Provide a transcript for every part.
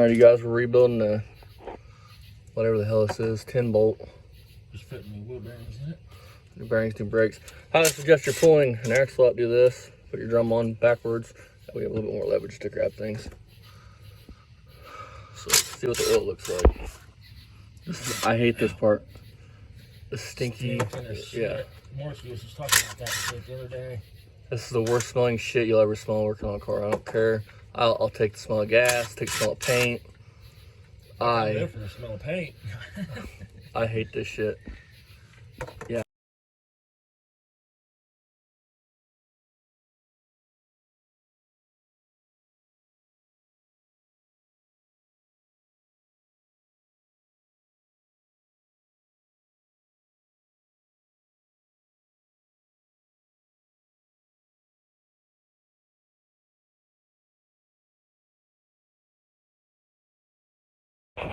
Alright, you guys, we're rebuilding the whatever the hell this is, 10 bolt. Just fitting the wheel bearings in it. New bearings, new brakes. How I suggest you're pulling an axle out, do this. Put your drum on backwards. That way we have a little bit more leverage to grab things. So let's see what the oil looks like. I hate this part. The stinky, yeah. Morris was just talking about that shit the other day. This is the worst smelling shit you'll ever smell working on a car. I don't care. I'll take the smell of gas, take the smell of paint. I live for the smell of paint. I hate this shit. Yeah.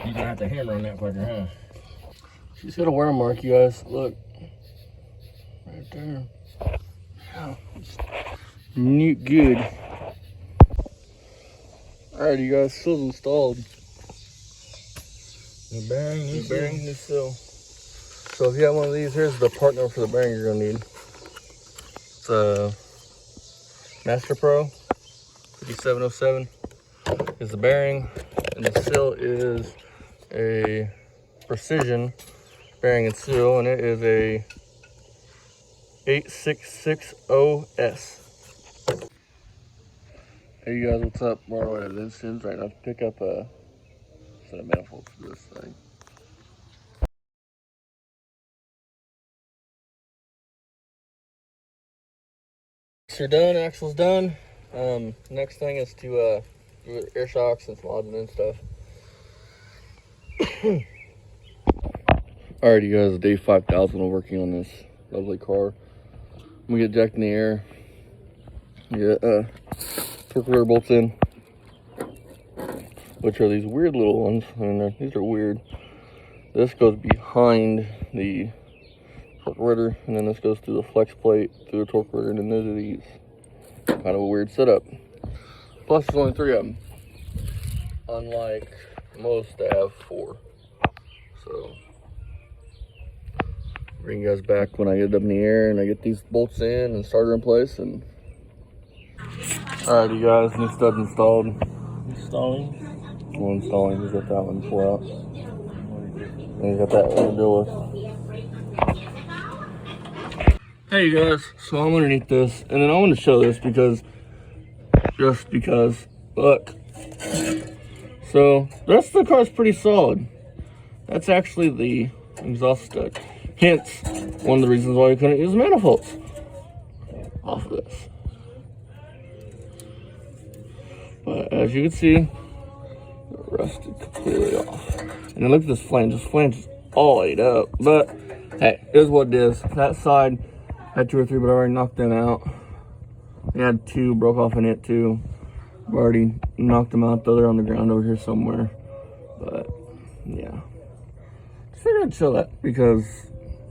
You're gonna have to hammer on that fucker, huh? She's got a wear mark, you guys. Look. Right there. Wow. Neat good. Alright, you guys, seal's installed. New bearing, new bearing, new seal. So if you have one of these, here's the part number for the bearing you're gonna need. It's a Master Pro 5707 is the bearing, and the seal is a Precision bearing and seal, and it is a 8660S. Hey you guys, what's up? We're at this is right now to pick up a set of manifolds for this thing. You're done, axle's done. Next thing is to do air shocks and some odds and ends stuff. Alright, you guys, day 5000 of working on this lovely car. I'm gonna get jacked in the air. Get torque rotor bolts in, which are these weird little ones. I mean, these are weird. This goes behind the torque rotor, and then this goes through the flex plate, through the torque rotor, and then those are these. Kind of a weird setup. Plus, there's only 3 of them, unlike most that have 4. So, bring you guys back when I get it up in the air and I get these bolts in and starter in place. And alright, you guys, new studs installed. Installing. Well, installing. He's got that one to pull out. And he's got that one to deal with. Hey you guys, so I'm underneath this, and then I want to show this because, look. So, the rest of the car is pretty solid. That's actually the exhaust stud. Hence, one of the reasons why we couldn't use manifolds off of this. But as you can see, it rusted completely off. And then look at this flange. This flange is all ate up. But, hey, it is what it is. That side had 2 or 3, but I already knocked them out. I had 2, broke off in it too. I've already knocked them out, though they're on the ground over here somewhere. But, yeah. Just figured I'd show that because,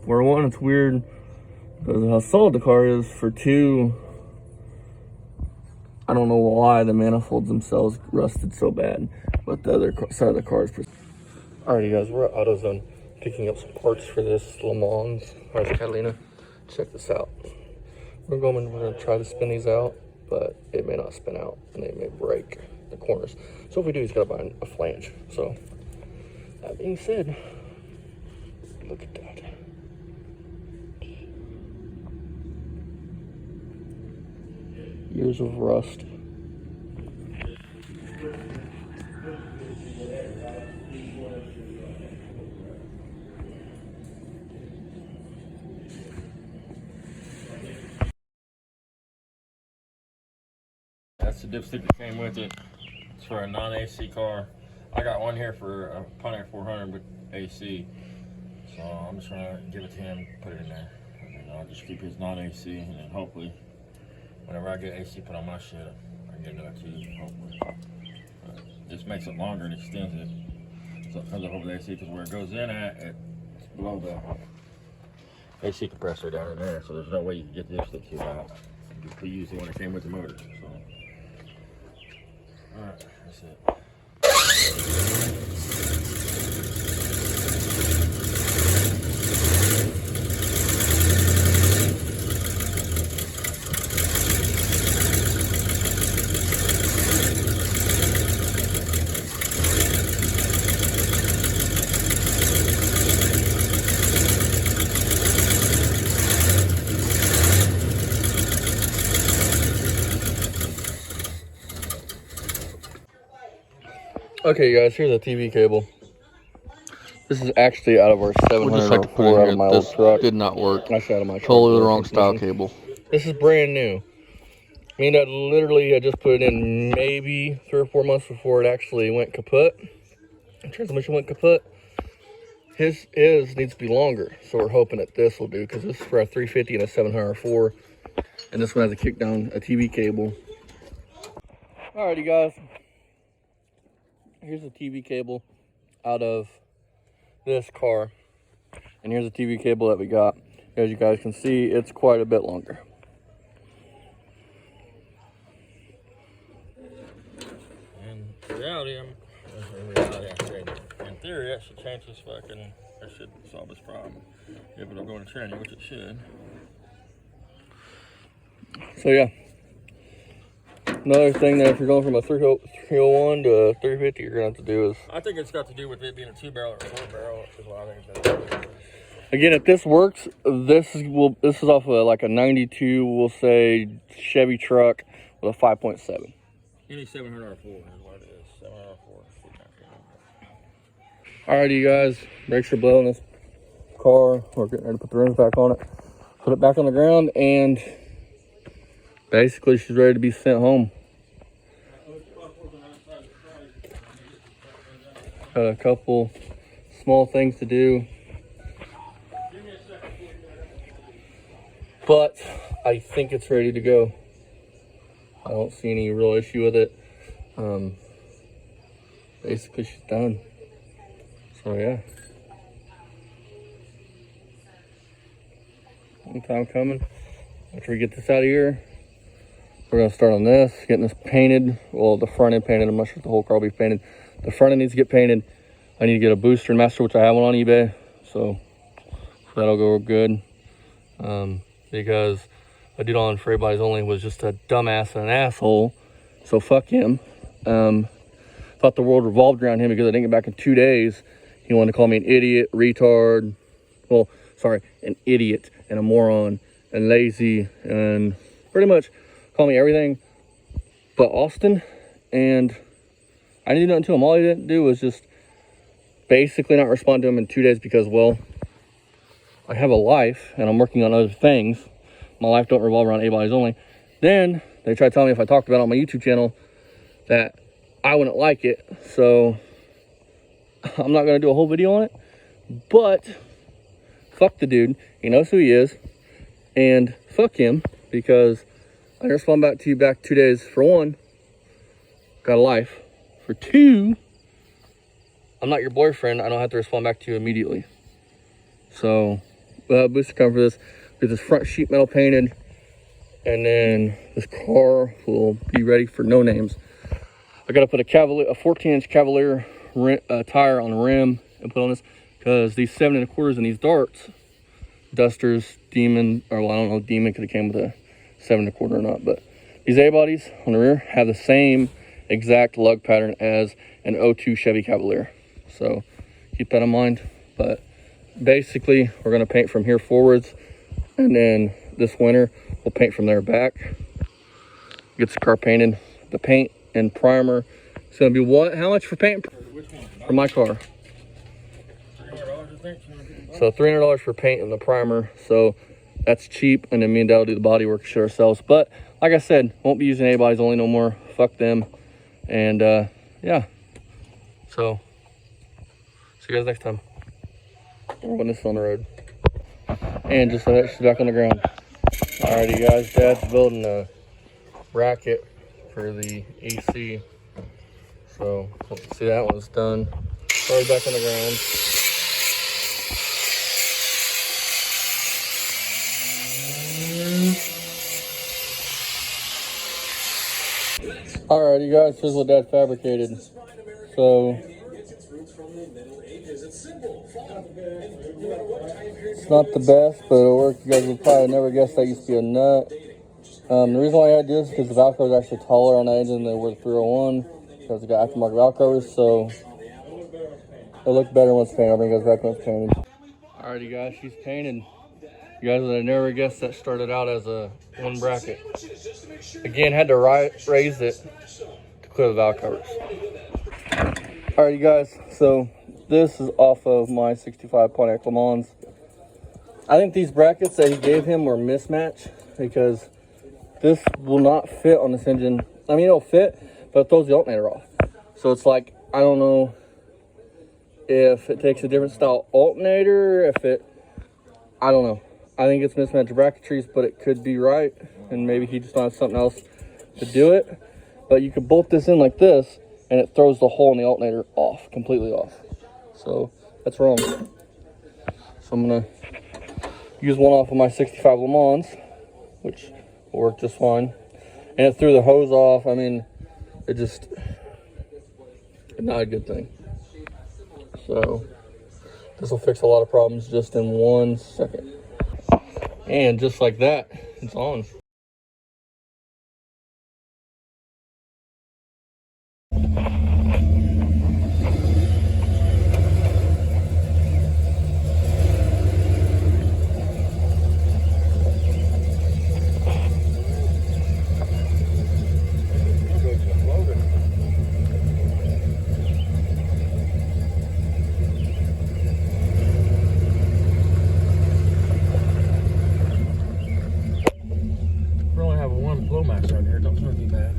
for 1, it's weird because of how solid the car is. For 2, I don't know why the manifolds themselves rusted so bad, but the other side of the car is pretty. Alright, you guys, we're at AutoZone picking up some parts for this Le Mans Pontiac Catalina. Check this out. We're gonna try to spin these out, but it may not spin out and they may break the corners. So if we do, he's gotta buy a flange. So that being said, look at that. Years of rust. That's the dipstick that came with it. It's for a non-AC car. I got one here for a Pontiac 400 with AC. So I'm just gonna give it to him, put it in there. And then I'll just keep his non-AC, and then hopefully, whenever I get AC put on my shit, I can get another key, hopefully. This makes it longer and extends it. So it comes up over the AC, because where it goes in at, it's below the AC compressor down in there. So there's no way you can get the dipstick tube out. You could use the one that came with the motor. So. Alright, that's it. Okay, guys, here's a TV cable. This is actually out of our 704 out of my old truck. Did not work. I shot out of my truck. Totally the wrong style cable. This is brand new. I mean, I literally just put it in maybe 3 or 4 months before it actually went kaput. The transmission went kaput. His needs to be longer, so we're hoping that this will do, because this is for a 350 and a 704, and this one has a kick down a TV cable. Alrighty, guys. Here's a TV cable out of this car, and here's a TV cable that we got. As you guys can see, it's quite a bit longer. In reality, in theory, that should change this fucking, that should solve this problem. If it'll go in training, which it should. So yeah. Another thing that if you're going from a 301 to a 350, you're gonna have to do is. I think it's got to do with it being a 2-barrel or 4-barrel. Is what I think it's got to do. Again, if this works, this is off of like a 92, we'll say Chevy truck with a 5.7. Any 700 R4 is what it is. 700 R4. Alrighty, you guys, brakes are blowing this car. We're getting ready to put the rims back on it, put it back on the ground, and basically she's ready to be sent home. Got a couple small things to do, but I think it's ready to go. I don't see any real issue with it. Basically she's done. So yeah. Long time coming. After we get this out of here, we're gonna start on this, getting this painted. Well, the front end painted. I'm not sure if the whole car will be painted. The front end needs to get painted. I need to get a booster and master, which I have one on eBay. So that'll go good. Because I did on For Everybody's Only was just a dumbass and an asshole. So fuck him. Thought the world revolved around him because I didn't get back in 2 days. He wanted to call me an idiot, retard. Well, sorry, an idiot and a moron and lazy and pretty much call me everything but Austin. And I didn't do nothing to him. All he didn't do was just basically not respond to him in 2 days because, well, I have a life and I'm working on other things. My life don't revolve around Everybody's Only. Then they tried to tell me if I talked about it on my YouTube channel that I wouldn't like it. So I'm not going to do a whole video on it. But fuck the dude. He knows who he is. And fuck him, because I didn't respond back to you back 2 days. For one, got a life. For two, I'm not your boyfriend. I don't have to respond back to you immediately. So we'll have a booster come for this. Get this front sheet metal painted, and then this car will be ready for no names. I gotta put a 14-inch Cavalier tire on the rim and put on this, because these 7 1/4s and these darts, Dusters, Demon, or well, I don't know, Demon could have came with a 7 1/4 or not, but these A-bodies on the rear have the same exact lug pattern as an 02 Chevy Cavalier. So keep that in mind. But basically, we're gonna paint from here forwards, and then this winter we'll paint from there back. Get the car painted. The paint and primer, it's gonna be what? How much for paint? For my car. So $300 for paint and the primer. So that's cheap, and then me and Dad will do the body work shit ourselves. But like I said, won't be using Everybody's Only no more. Fuck them. And yeah. So see you guys next time. We're putting this on the road. And just so that she's back on the ground. Alrighty, guys, Dad's building a bracket for the AC. So hope to see that one's done. Car's back on the ground. Alrighty, guys, here's what Dad fabricated. So it's not the best, but it'll work. You guys would probably never guess that used to be a nut. The reason why I had to do this is because the valve cover is actually taller on the engine than they were the 301 because it got aftermarket valve covers, so it'll look better once it's painted. I'll bring you guys back when it's painted. Alrighty guys, she's painted. You guys would have never guessed that started out as a one bracket. Again, had to raise it to clear the valve covers. Alrighty guys, so this is off of my 65 Pontiac Le Mans. I think these brackets that he gave him were mismatched because this will not fit on this engine. I mean, it'll fit, but it throws the alternator off. So it's like, I don't know if it takes a different style alternator, I don't know. I think it's mismatched bracketries, but it could be right. And maybe he just wants something else to do it. But you could bolt this in like this, and it throws the hole in the alternator off, completely off. So that's wrong. So I'm gonna use one off of my 65 Le Mans, which will work just fine. And it threw the hose off. I mean, it just, not a good thing. So this will fix a lot of problems just in 1 second. And just like that, it's on. Flow max right here, don't smell too bad.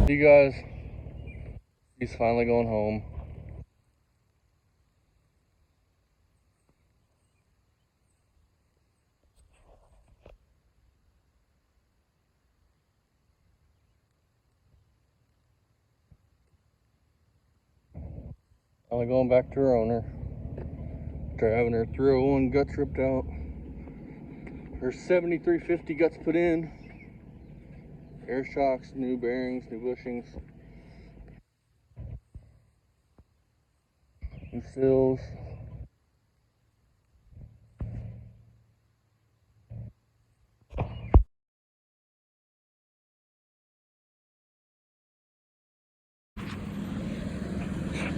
You guys, he's finally going home. Finally going back to her owner. After having her 301 guts ripped out. Her 7350 guts put in. Air shocks, new bearings, new bushings. New seals.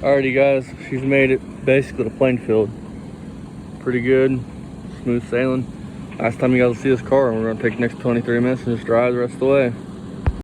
Alrighty guys, she's made it basically to Plainfield. Pretty good. smooth sailing. Last time you guys will see this car, and we're gonna take the next 23 minutes and just drive the rest of the way.